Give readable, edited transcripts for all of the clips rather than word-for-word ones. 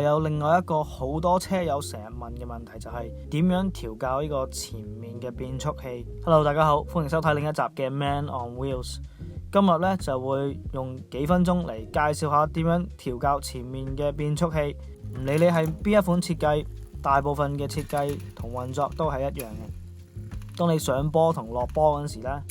有另外一個好多車友成日問嘅問題，就係點樣調校呢個前面嘅變速器。Hello， 大家好，歡迎收睇另一集嘅 Man on Wheels。今日咧就會用幾分鐘嚟介紹下點樣調校前面嘅變速器。唔理你係邊一款設計，大部分嘅設計同運作都係一樣嘅。當你上波同落波嗰陣時咧，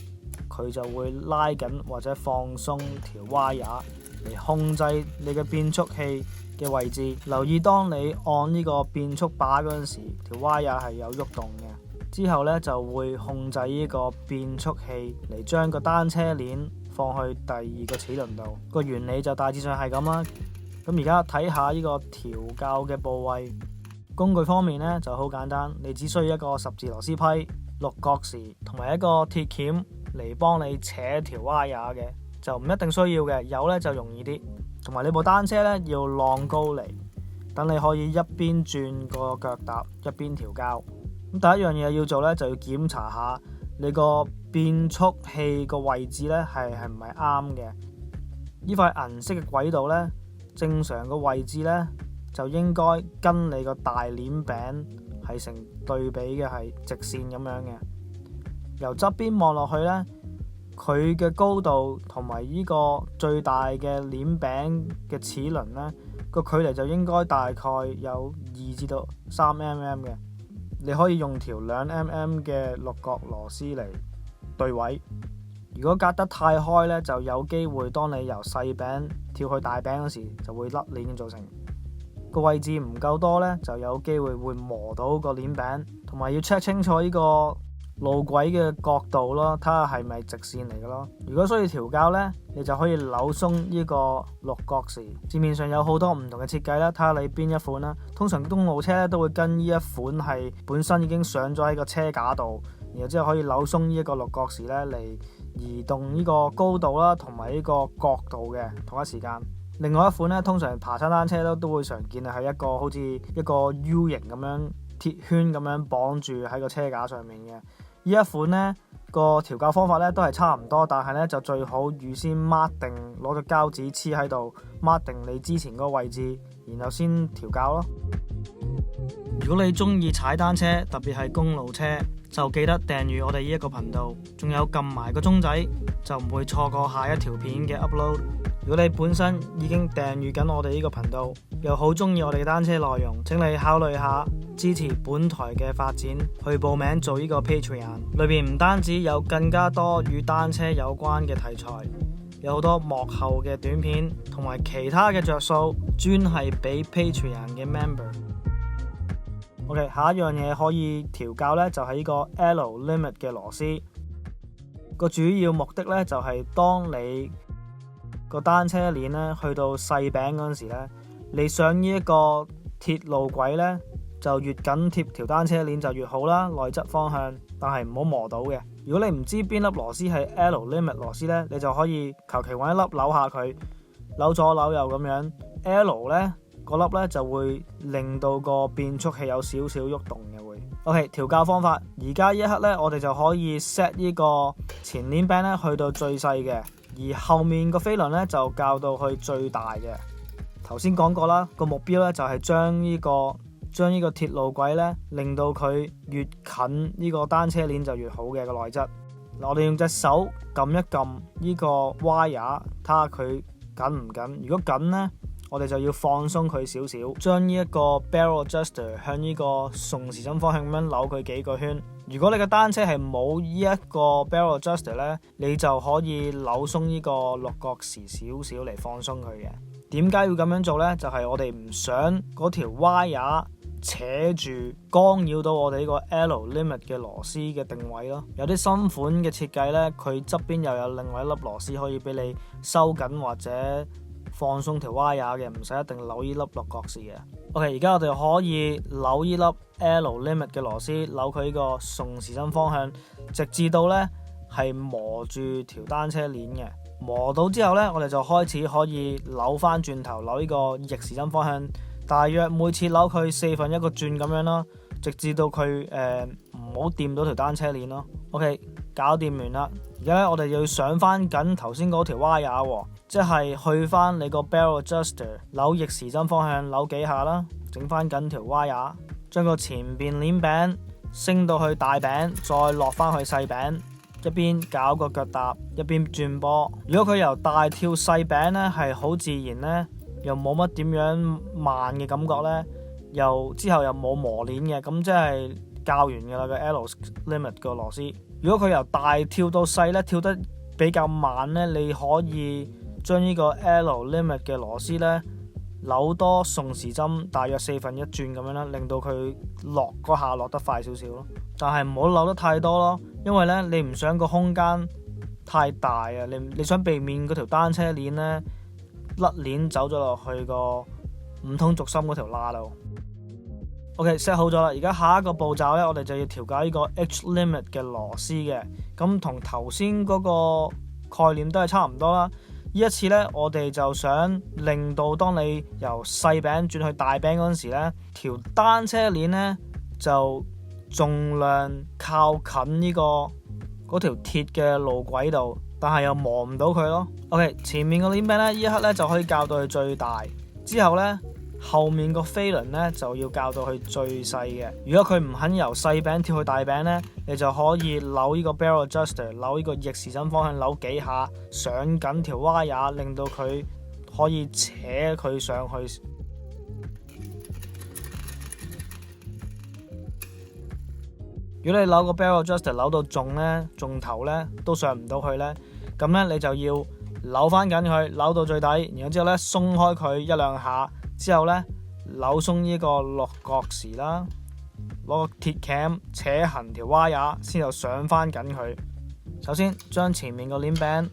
佢就會拉緊或者放鬆條 wire 嚟控制你嘅變速器嘅位置。留意當你按呢個變速把嗰陣時，條 wire 係有喐動嘅。之後咧就會控制呢個變速器嚟將個單車鏈放去第二個齒輪度。個原理就大致上係咁啦。咁而家睇下呢個調校嘅部位。工具方面咧就好簡單，你只需要一個十字螺絲批、六角匙同埋一個鐵鉗嚟幫你扯條 wire 嘅，就唔一定需要嘅，有咧就容易啲。同埋你部單車咧要晾高嚟，等你可以一邊轉個腳踏一邊調校。咁第一樣嘢要做咧就要檢查下你個變速器個位置咧係唔係啱嘅。呢塊銀色嘅軌道咧，正常個位置咧就應該跟你個大鏈柄係成對比嘅，係直線咁樣嘅。由側邊望落去咧，佢嘅高度同埋呢個最大嘅鏈柄嘅齒輪咧個距離就應該大概有2至到3 mm 嘅。你可以用條2 mm 嘅六角螺絲嚟對位。如果隔得太開咧，就有機會當你由細柄跳去大柄嗰時就會甩鏈造成。個位置唔夠多咧，就有機會磨到個鏈柄。同埋要 check 清楚呢個路軌嘅角度咯，睇下係咪直線嚟嘅咯。如果需要調校咧，你就可以扭鬆呢個六角匙。市面上有好多唔同嘅設計啦，睇下你邊一款啦。通常公路車咧都會跟呢一款係本身已經上咗喺個車架度，然後之後可以扭鬆呢一個六角匙咧嚟移動呢個高度啦，同埋呢個角度嘅同一時間。另外一款咧，通常爬山單車都會常見係一個好似一個 U 型咁樣鐵圈咁樣綁住喺個車架上面嘅。呢一款呢個調校方法咧都係差唔多，但係咧就最好預先 mark 定，攞個膠紙黐喺度 mark 定你之前嗰個位置，然後先調校咯。如果你中意踩單車，特別係公路車，就記得訂閱我哋呢一個頻道，仲有撳埋個鐘仔，就唔會錯過下一條片嘅 upload。如果你本身已經訂閱緊我哋呢個頻道，又好中意我哋嘅單車內容，請你考慮下支持本台嘅發展，去報名做呢個 Patreon。裏邊唔單止有更加多與單車有關嘅題材，有好多幕後嘅短片，同埋其他嘅着數，專係俾 Patreon 嘅 member。OK， 下一樣嘢可以調校呢，就係呢個 L limit 嘅螺絲。個主要目的呢，就係當你個單車鏈咧去到細柄嗰陣時咧，你上呢一個鐵路軌咧就越緊貼條單車鏈就越好啦，內側方向，但係唔好磨到嘅。如果你唔知邊粒螺絲係 L limit 螺絲咧，你就可以求其揾一粒扭下佢，扭左扭右咁樣。L 咧嗰粒咧就會令到個變速器有少少喐動嘅會。OK， 調校方法，而家呢一刻咧我哋就可以 set 呢個前鏈柄咧去到最細嘅。而後面個飛輪咧就校到去最大嘅。頭先講過啦，個目標咧就係將呢個鐵路軌咧令到佢越近呢個單車鏈就越好嘅個內質。嗱，我哋用隻手撳一撳呢個 wire， 睇下佢緊唔緊。如果緊咧，我哋就要放鬆佢少少，將呢一個 barrel adjuster 向呢個順時針方向咁樣扭佢幾個圈。如果你嘅單車係冇呢一個 barrel adjuster 咧，你就可以扭鬆呢個六角匙少少嚟放鬆佢嘅。點解要咁樣做呢？就係我哋唔想嗰條 wire 扯住干擾到我哋呢個 L limit 嘅螺絲嘅定位咯。有啲新款嘅設計呢，佢側邊又有另外一粒螺絲可以俾你收緊或者放鬆條 wire 嘅，唔使一定扭呢粒六角匙嘅。OK， 而家我哋可以扭呢粒 L limit 嘅螺絲，扭佢呢個順時針方向，直至到呢係磨住條單車鏈嘅。磨到之後呢，我哋就開始可以扭翻轉頭，扭呢個逆時針方向，大約每次扭佢1/4個轉咁樣咯，直至到佢唔好掂到條單車鏈咯。OK， 搞掂完啦。而家咧我哋要上翻緊頭先嗰條 wire，即係去翻你個 barrel adjuster 扭逆時針方向扭幾下啦，整翻緊條 wire，將個前邊鏈柄升到去大柄，再落翻去細柄，一邊搞個腳踏，一邊轉波。如果佢由大跳細柄呢，係好自然呢，又冇乜點樣慢嘅感覺呢，之後又冇磨鏈嘅，咁即係校完噶啦個 L limit 個螺絲。如果佢由大跳到細呢，跳得比較慢呢，你可以將呢個 L limit 嘅螺絲呢扭多順時針大約4分1轉咁樣啦，令到佢落嗰下落得快少少咯。但係唔好扭得太多咯，因為呢，你唔想個空間太大啊，你想避免嗰條單車鏈呢甩鏈走咗落去個五通軸心嗰條罅度。OK set 好咗啦，而家下一個步驟呢，我哋就要調校呢個 H limit 嘅螺絲嘅，咁同頭先嗰個概念都係差唔多啦。呢一次呢，我哋就想令到當你由細柄轉去大柄嗰陣時呢，條單車鏈呢就盡量靠近呢嗰條鐵嘅路軌度，但係又磨唔到佢咯。OK， 前面個鏈柄呢，呢一刻呢就可以校到佢最大，之後呢，後面個飛輪呢就要校到佢最細嘅。如果佢唔肯由細柄跳去大柄呢，你就可以扭呢個 barrel adjuster， 扭呢個逆時針方向扭幾下，上緊條 wire， 令到佢可以扯佢上去。如果你扭個 barrel adjuster 扭到重頭呢都上唔到去呢，咁呢你就要扭翻緊佢，扭到最底，然後之後呢鬆開佢一兩下。之後呢，扭鬆呢個落角匙啦，攞個鐵鉗扯行條 wire， 先就上翻緊佢。首先將前面個鏈柄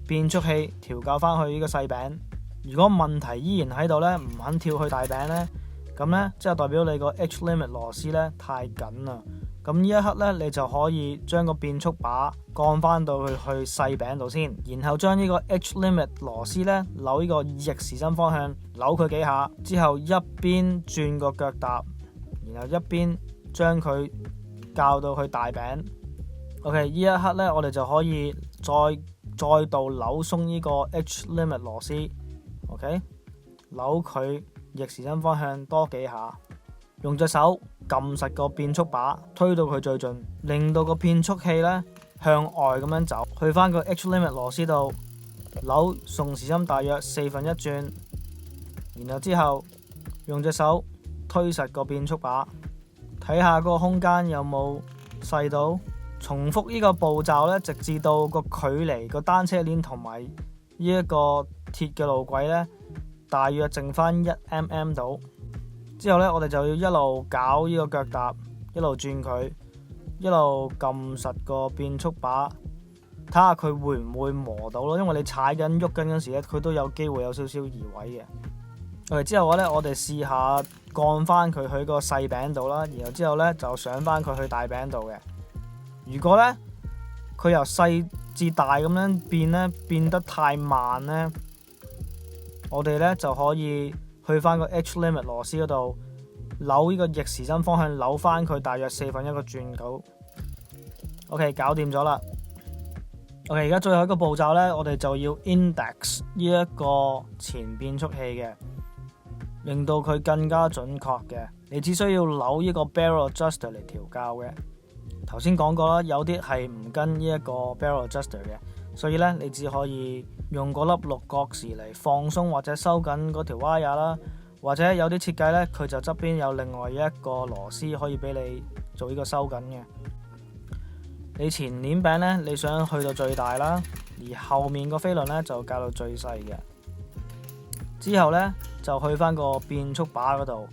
變速器調校翻去呢個細柄。如果問題依然喺度呢，唔肯跳去大柄呢，咁呢，即係代表你個 H limit 螺絲呢太緊啦。咁呢一刻呢，你就可以將個變速把降翻到去細柄度先，然後將呢個 H limit 螺絲呢扭呢個逆時針方向扭佢幾下，之後一邊轉個腳踏，然後一邊將佢校到去大柄。OK， 呢一刻呢，我哋就可以再度扭鬆呢個 H limit 螺絲。OK， 扭佢逆時針方向多幾下。用隻手撳實個變速把，推到佢最盡，令到個變速器呢向外咁樣走，去翻個 H limit 螺絲度扭順時針大約4分1轉，然後之後用隻手推實個變速把，睇下個空間有冇細到。重複呢個步驟呢，直至到個距離個單車鏈同埋呢一個鐵嘅路軌呢，大約剩翻1mm 到。之後呢，我哋就要一路搞呢個腳踏，一路轉佢，一路撳實個變速把，睇下佢會唔會磨到咯。因為你踩緊喐緊嗰時咧，佢都有機會有少少移位嘅。OK，之後呢，我哋試下降翻佢去個細柄度啦，然後之後呢，就上翻佢去大柄度嘅。如果呢，佢由細至大咁樣變得太慢呢，我哋呢就可以去翻個 H limit 螺絲嗰度，扭呢個逆時針方向扭翻佢大約4分1個轉九。OK， 搞掂咗啦。OK， 而家最後一個步驟呢，我哋就要 index 呢一個前變速器嘅，令到佢更加準確嘅。你只需要扭呢個 barrel adjuster 嚟調校嘅。頭先講過啦，有啲係唔跟呢一個 barrel adjuster 嘅，所以呢，你只可以用嗰粒六角匙嚟放鬆或者收緊嗰條 wire 啦，或者有啲設計呢，佢就側邊有另外一個螺絲可以俾你做呢個收緊嘅。你前鏈柄呢，你想去到最大啦，而後面個飛輪呢，就校到最細嘅。之後呢，就去翻個變速把嗰度，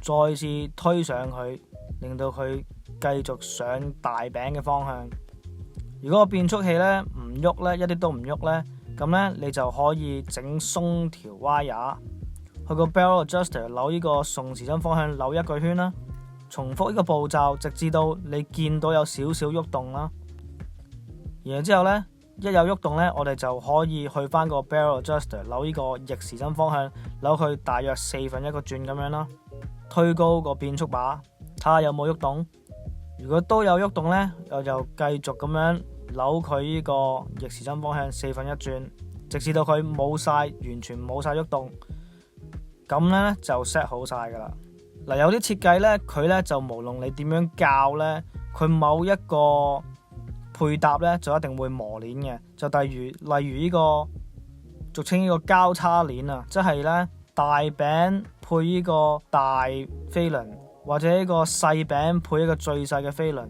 再次推上去，令到佢繼續上大柄嘅方向。如果個變速器呢唔喐呢，一啲都唔喐呢，咁呢你就可以整鬆條 wire， 去個 barrel adjuster 扭呢個順時針方向扭一個圈啦。重複呢個步驟，直至到你見到有少少喐動啦。然後之後呢，一有喐動呢，我哋就可以去翻個 barrel adjuster 扭呢個逆時針方向扭佢大約4分1個轉咁樣啦。推高個變速把，睇下有冇喐動。如果都有喐動呢，我就繼續咁樣扭佢呢個逆時針方向4分一轉，直至到佢冇晒，完全冇晒喐動，咁咧就 set 好晒噶啦。嗱，有啲設計咧，佢咧就無論你點樣校咧，佢某一個配搭咧就一定會磨鏈嘅。就例如呢個俗稱呢個交叉鏈啊，即係咧大餅配呢個大飛輪，或者呢個細餅配一個最細嘅飛輪，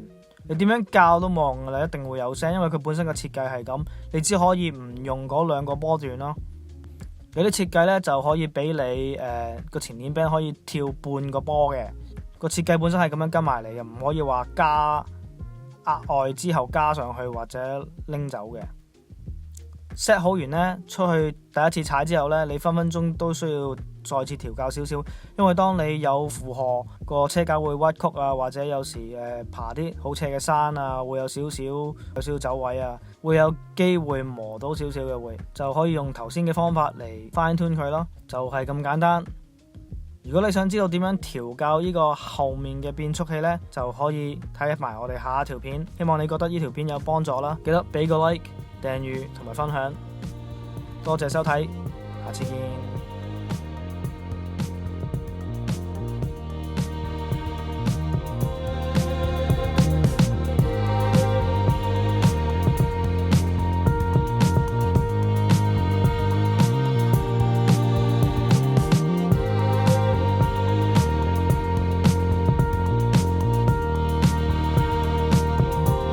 你點樣校都冇用噶啦，一定會有聲，因為佢本身嘅設計係咁，你只可以唔用嗰兩個波段咯。有啲設計咧就可以俾你個前鏈餅可以跳半個波嘅，個設計本身係咁樣跟埋嚟嘅，唔可以話加額外之後加上去或者拎走嘅。set 好完咧，出去第一次踩之後咧，你分分鐘都需要再次調校少少，因為當你有負荷，個車架會屈曲啊，或者有時爬啲好斜嘅山啊，會有少少走位啊，會有機會磨到少少嘅，就可以用頭先嘅方法嚟 fine tune 佢咯，就係咁簡單。如果你想知道點樣調校呢個後面嘅變速器呢，就可以睇埋我哋下一條片。希望你覺得呢條片有幫助啦，記得俾個 like、訂閱同埋分享。多謝收睇，下次見。